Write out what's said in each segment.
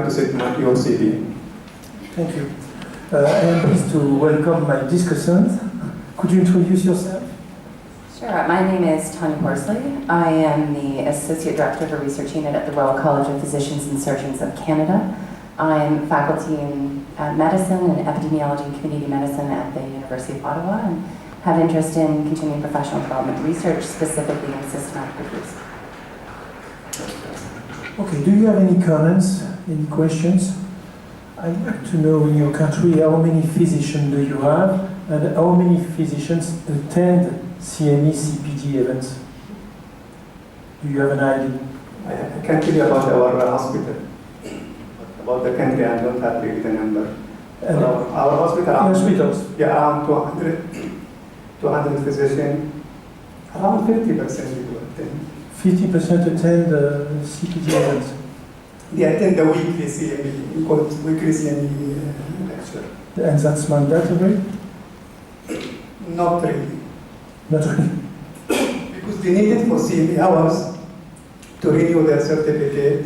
to see your CV. Thank you. I am pleased to welcome my discussants. Could you introduce yourself? Sure. My name is Tanya Horsley. I am the Associate Director of a Research Unit at the Royal College of Physicians and Surgeons of Canada. I'm faculty in medicine and epidemiology and community medicine at the University of Ottawa and have interest in continuing professional development research, specifically in systematic reviews. Okay, do you have any comments, any questions? I'd like to know in your country how many physicians do you have and how many physicians attend CME CPD events? Do you have an idea? I can tell you about our hospital. About the country, I don't have really the number. Our hospital, hospitals? Yeah, around 200 physicians, around 50% people attend. 50% attend CPD events? They attend the weekly CME, we call it weekly CME lecture. And that's mandatory? Not really. Not really. Because they need it for CME hours to renew their certificate,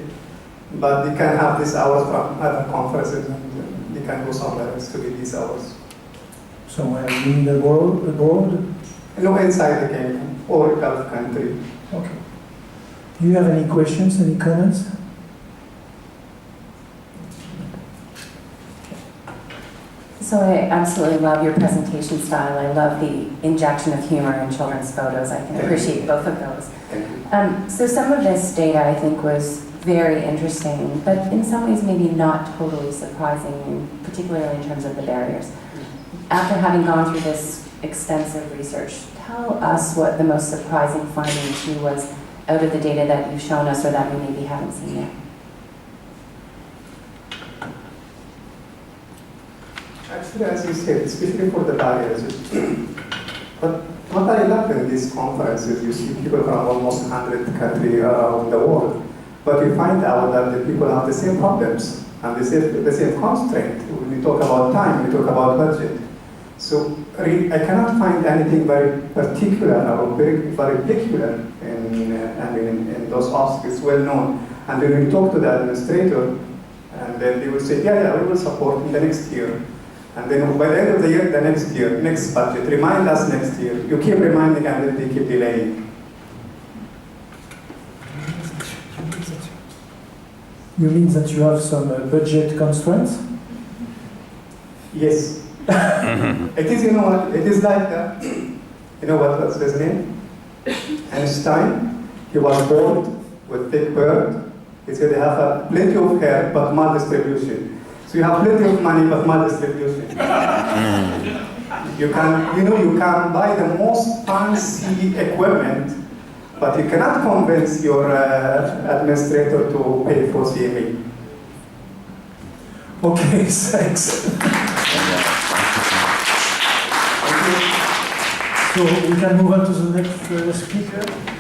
but they can have these hours from other conferences and they can go somewhere else to get these hours. Somewhere in the world, abroad? No, inside the kingdom or Gulf country. Okay. Do you have any questions, any comments? So I absolutely love your presentation style. I love the injection of humor in children's photos. I can appreciate both of those. So some of this data I think was very interesting, but in some ways maybe not totally surprising, particularly in terms of the barriers. After having gone through this extensive research, tell us what the most surprising finding to you was out of the data that you've shown us or that we maybe haven't seen yet. Actually, as you said, especially for the barriers, but what I love in these conferences, you see people from almost 100 countries around the world, but you find out that the people have the same problems and the same constraint. When we talk about time, we talk about budget. So I cannot find anything very particular or very peculiar in those obstacles, well known. And then we talk to the administrator, and then they will say, yeah, we will support in the next year. And then by the end of the year, the next year, next budget, remind us next year. You keep reminding and then they keep delaying. You mean that you have some budget constraints? Yes. It is, you know what, it is like, you know what was his name? Einstein. He was born with thick beard. He said they have plenty of hair, but maldistribution. So you have plenty of money, but maldistribution. You can buy the most fancy equipment, but you cannot convince your administrator to pay for CME. Okay, thanks. So we can move on to the next speaker.